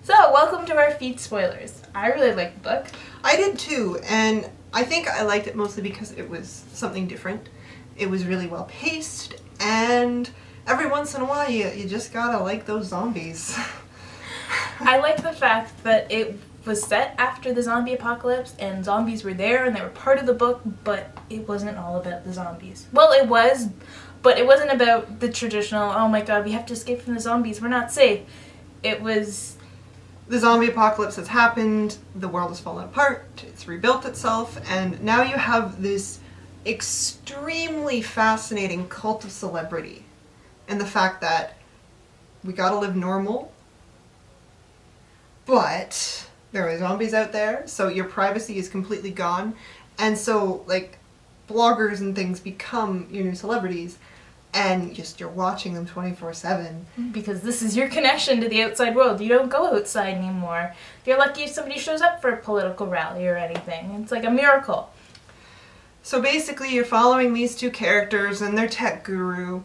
So, welcome to our feed spoilers. I really liked the book. I did too, and I think I liked it mostly because it was something different. It was really well paced, and every once in a while you just gotta like those zombies. I like the fact that it was set after the zombie apocalypse and zombies were there and they were part of the book, but it wasn't all about the zombies. Well, it was, but it wasn't about the traditional, oh my god, we have to escape from the zombies, we're not safe. It was... The zombie apocalypse has happened, the world has fallen apart, it's rebuilt itself, and now you have this extremely fascinating cult of celebrity. And the fact that we gotta live normal, but there are zombies out there, so your privacy is completely gone. And so, like, bloggers and things become your new celebrities, and you're watching them 24/7. Because this is your connection to the outside world. You don't go outside anymore. You're lucky if somebody shows up for a political rally or anything. It's like a miracle. So basically you're following these two characters and their tech guru,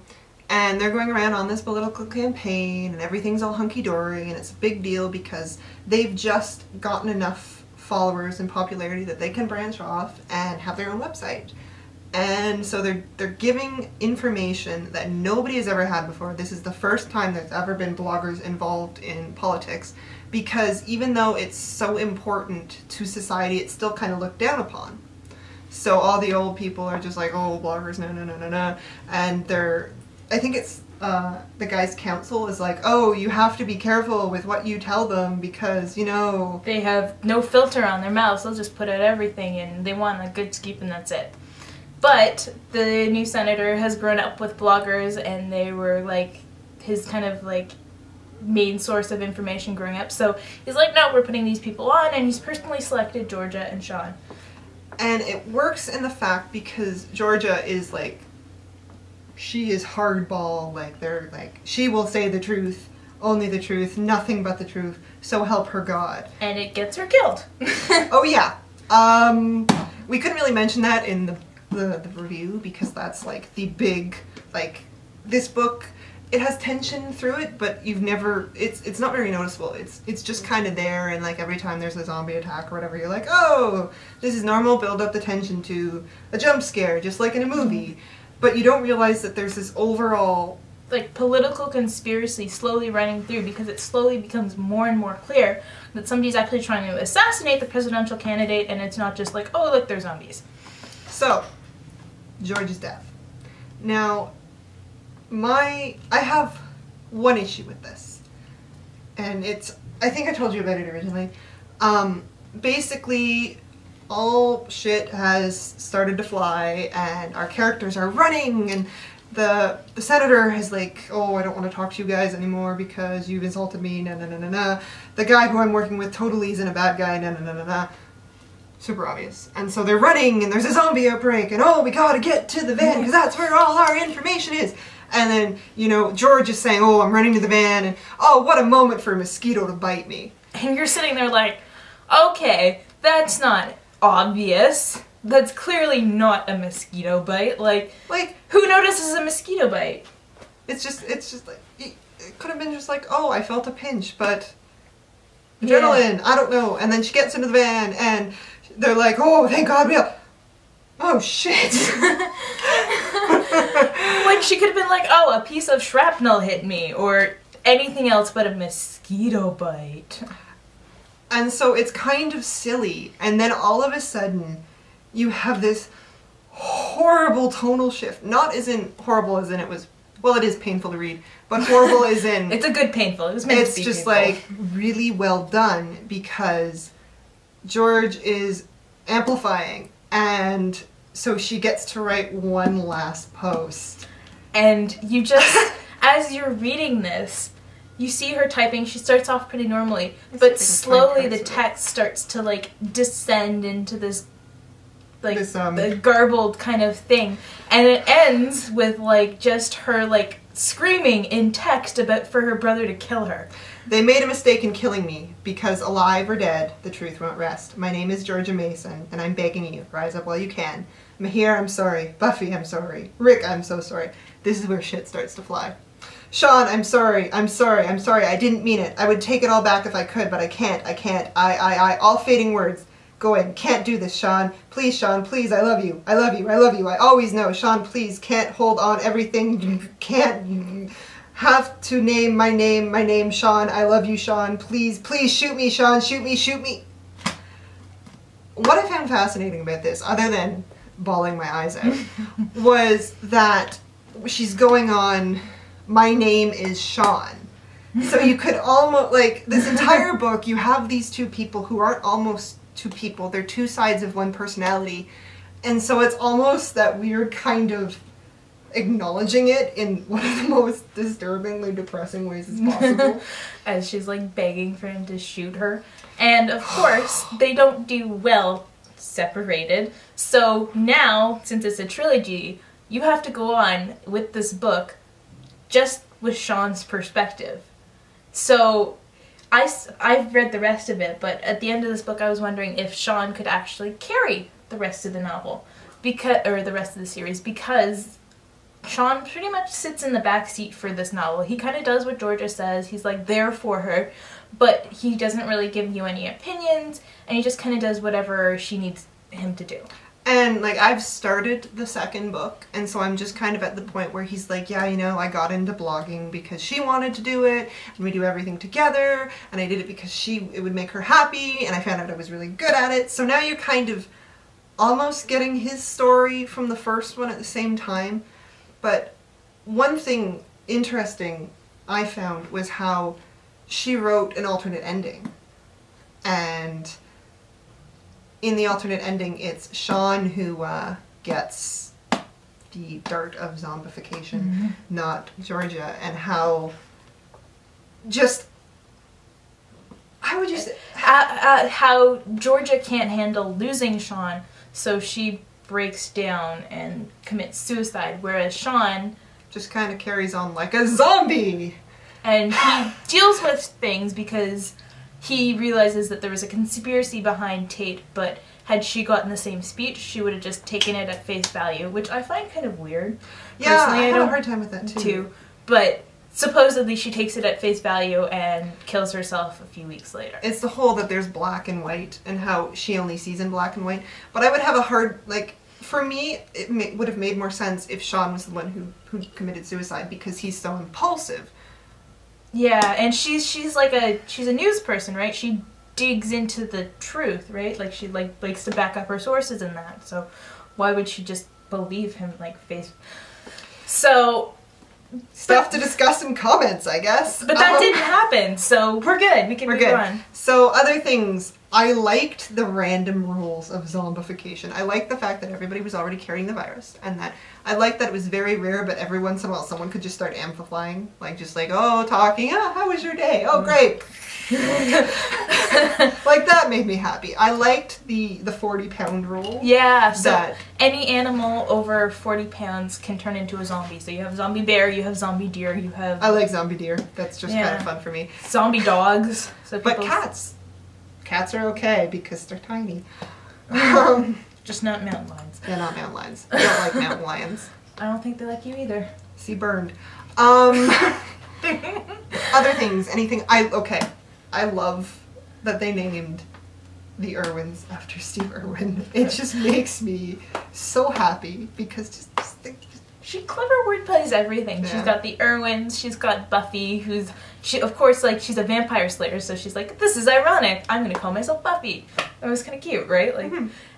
and they're going around on this political campaign and everything's all hunky-dory, and it's a big deal because they've just gotten enough followers and popularity that they can branch off and have their own website. And so they're giving information that nobody has ever had before. This is the first time there's ever been bloggers involved in politics, because even though it's so important to society, it's still kind of looked down upon. So all the old people are just like, oh, bloggers, no, no, no, no, no. And I think it's, the guy's counsel is like, oh, you have to be careful with what you tell them because, you know... They have no filter on their mouths. They'll just put out everything and they want a good scoop and that's it. But the new senator has grown up with bloggers and they were like his kind of like main source of information growing up. So he's like, no, we're putting these people on, and he's personally selected Georgia and Sean. And it works in the fact because Georgia is like, she is hardball, like they're like, she will say the truth, only the truth, nothing but the truth, so help her God. And it gets her killed. Oh yeah. We couldn't really mention that in the review because that's like the big, like, this book, it has tension through it, but you've never, it's not very noticeable. It's just kind of there, and like every time there's a zombie attack or whatever, you're like, oh, this is normal, build up the tension to a jump scare, just like in a movie. But you don't realize that there's this overall, like, political conspiracy slowly running through, because it slowly becomes more and more clear that somebody's actually trying to assassinate the presidential candidate, and it's not just like, oh, look, they're zombies. So, George's death. Now, I have one issue with this, and I think I told you about it originally. Basically, all shit has started to fly, and our characters are running, and the senator is like, oh, I don't want to talk to you guys anymore because you've insulted me, na na na na na. The guy who I'm working with totally isn't a bad guy, na na na na na. Super obvious. And so they're running, and there's a zombie outbreak, and oh, we gotta get to the van because that's where all our information is. And then, you know, George is saying, oh, I'm running to the van, and oh, what a moment for a mosquito to bite me. And you're sitting there like, okay, that's not obvious. That's clearly not a mosquito bite. Like, who notices a mosquito bite? It's just like, it could have been just like, oh, I felt a pinch, but adrenaline, yeah. I don't know. And then she gets into the van, and they're like, oh, thank God we are. Oh, shit. When she could have been like, oh, a piece of shrapnel hit me, or anything else but a mosquito bite. And so it's kind of silly, and then all of a sudden you have this horrible tonal shift. Not as in horrible as in it was, well, it is painful to read, but horrible as in... It's a good painful. It was meant to be just painful. Like really well done, because George is amplifying, and so she gets to write one last post. And you just, as you're reading this, you see her typing. She starts off pretty normally, but slowly the text starts to like descend into this like the garbled kind of thing, and it ends with like just her like screaming in text about for her brother to kill her. They made a mistake in killing me, because alive or dead, the truth won't rest. My name is Georgia Mason, and I'm begging you, rise up while you can. Mahir, I'm sorry. Buffy, I'm sorry. Rick, I'm so sorry. This is where shit starts to fly. Sean, I'm sorry, I didn't mean it. I would take it all back if I could, but I can't. All fading words. Go in. Can't do this, Sean. Please, Sean, please, I love you. I always know. Sean, please, can't hold on everything. Can't have to name my name, Sean. I love you, Sean. Please, please shoot me, Sean. Shoot me. What I found fascinating about this, other than bawling my eyes out, was that she's going on, my name is Sean. So you could almost, like, this entire book, you have these two people who aren't almost two people, they're two sides of one personality. And so it's almost that weird kind of acknowledging it in one of the most disturbingly depressing ways as possible. As she's like begging for him to shoot her. And of course, they don't do well separated. So now, since it's a trilogy, you have to go on with this book just with Sean's perspective. So I've read the rest of it, but at the end of this book I was wondering if Sean could actually carry the rest of the novel, or the rest of the series, because Sean pretty much sits in the back seat for this novel. He kind of does what Georgia says. He's like there for her, but he doesn't really give you any opinions, and he just kind of does whatever she needs him to do. And, like, I've started the second book, and so I'm just kind of at the point where he's like, yeah, you know, I got into blogging because she wanted to do it, and we do everything together, and I did it because it would make her happy, and I found out I was really good at it. So now you're kind of almost getting his story from the first one at the same time. But one thing interesting I found was how she wrote an alternate ending. And in the alternate ending, it's Sean who gets the dart of zombification, not Georgia, and how just, I would just... how Georgia can't handle losing Sean, so she breaks down and commits suicide, whereas Sean just kind of carries on like a zombie! And he deals with things because he realizes that there was a conspiracy behind Tate, but had she gotten the same speech, she would have just taken it at face value, which I find kind of weird. Yeah, personally, I had a hard time with that too. But supposedly she takes it at face value and kills herself a few weeks later. It's the whole that there's black and white and how she only sees in black and white. But I would have a hard, like, for me, it would have made more sense if Sean was the one who committed suicide because he's so impulsive. Yeah, and she's a news person, right? She digs into the truth, right? Like she likes to back up her sources in that. So why would she just believe him like face? So stuff to discuss in comments, I guess. But that didn't happen, so we're good. We can move on. So other things, I liked the random rules of zombification. I liked the fact that everybody was already carrying the virus, and that I liked that it was very rare, but every once in a while someone could just start amplifying, like just like, oh, talking, how was your day? Oh, great. Like that made me happy. I liked the 40-pound rule. Yeah, so any animal over 40 pounds can turn into a zombie. So you have zombie bear, you have zombie deer, you have... I like zombie deer. That's just kind of fun for me. Zombie dogs. So but cats. Cats are okay because they're tiny. Just not mountain lions. They're not mountain lions. I don't like mountain lions. I don't think they like you either. See, burned. Other things, anything, I love that they named the Irwins after Steve Irwin. It just makes me so happy because she clever word plays everything. Yeah. She's got the Irwins, she's got Buffy, of course, like, she's a vampire slayer, so she's like, this is ironic, I'm gonna call myself Buffy. It was kind of cute, right? Like,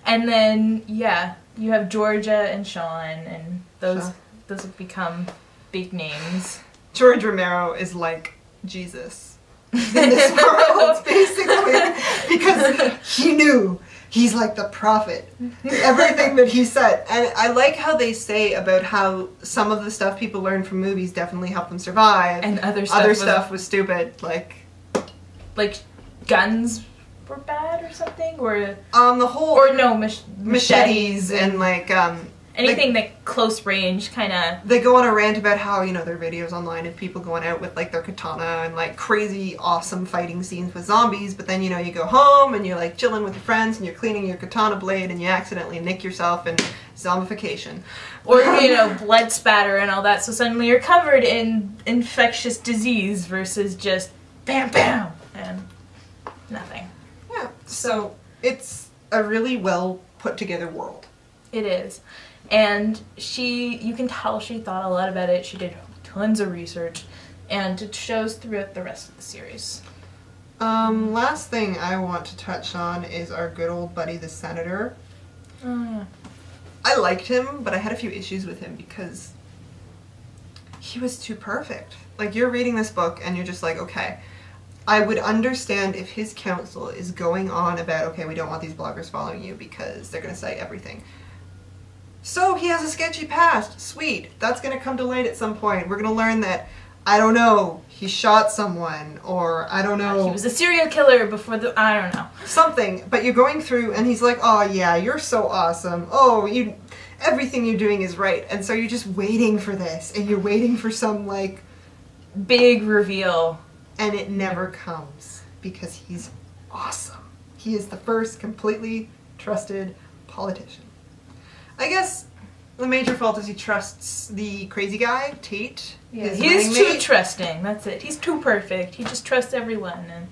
and then, yeah, you have Georgia and Sean, and those have become big names. George Romero is like Jesus in this world, basically, because he knew. He's like the prophet. Everything that he said. And I like how they say about how some of the stuff people learn from movies definitely help them survive. And other stuff was stupid. Like guns were bad or something? Or the whole... Or no, machetes and like... anything that close range kind of... They go on a rant about how, you know, there are videos online of people going out with, like, their katana and, like, crazy, awesome fighting scenes with zombies, but then, you know, you go home and you're, like, chilling with your friends and you're cleaning your katana blade and you accidentally nick yourself and Zombification. Or, you know, blood spatter and all that, so suddenly you're covered in infectious disease versus just bam bam and nothing. Yeah, so it's a really well put together world. It is. And you can tell she thought a lot about it. She did tons of research, and it shows throughout the rest of the series. Last thing I want to touch on is our good old buddy, the Senator. Oh, yeah. I liked him, but I had a few issues with him because he was too perfect. Like, you're reading this book and you're just like, okay, I would understand if his counsel is going on about, okay, we don't want these bloggers following you because they're going to say everything. So he has a sketchy past. Sweet. That's going to come to light at some point. We're going to learn that, I don't know, he shot someone, or I don't know. He was a serial killer before I don't know. Something. But you're going through and he's like, oh yeah, you're so awesome. Oh, everything you're doing is right. And so you're just waiting for this, and you're waiting for some, like, big reveal. And it never comes because he's awesome. He is the first completely trusted politician. I guess the major fault is he trusts the crazy guy, Tate. Yeah, he's too trusting. That's it. He's too perfect. He just trusts everyone.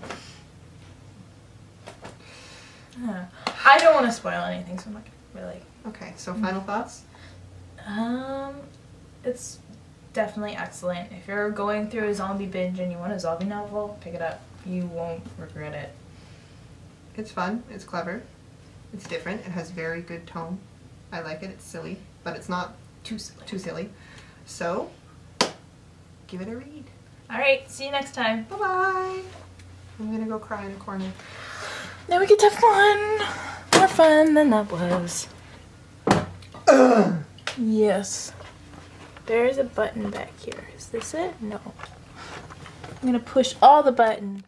And I don't want to spoil anything, so I'm not really. Okay, so final thoughts? It's definitely excellent. If you're going through a zombie binge and you want a zombie novel, pick it up. You won't regret it. It's fun. It's clever. It's different. It has very good tone. I like it. It's silly, but it's not too silly. Too silly. So, give it a read. Alright, see you next time. Bye-bye. I'm gonna go cry in a corner. Now we get to have fun. More fun than that was. Yes. There's a button back here. Is this it? No. I'm gonna push all the buttons.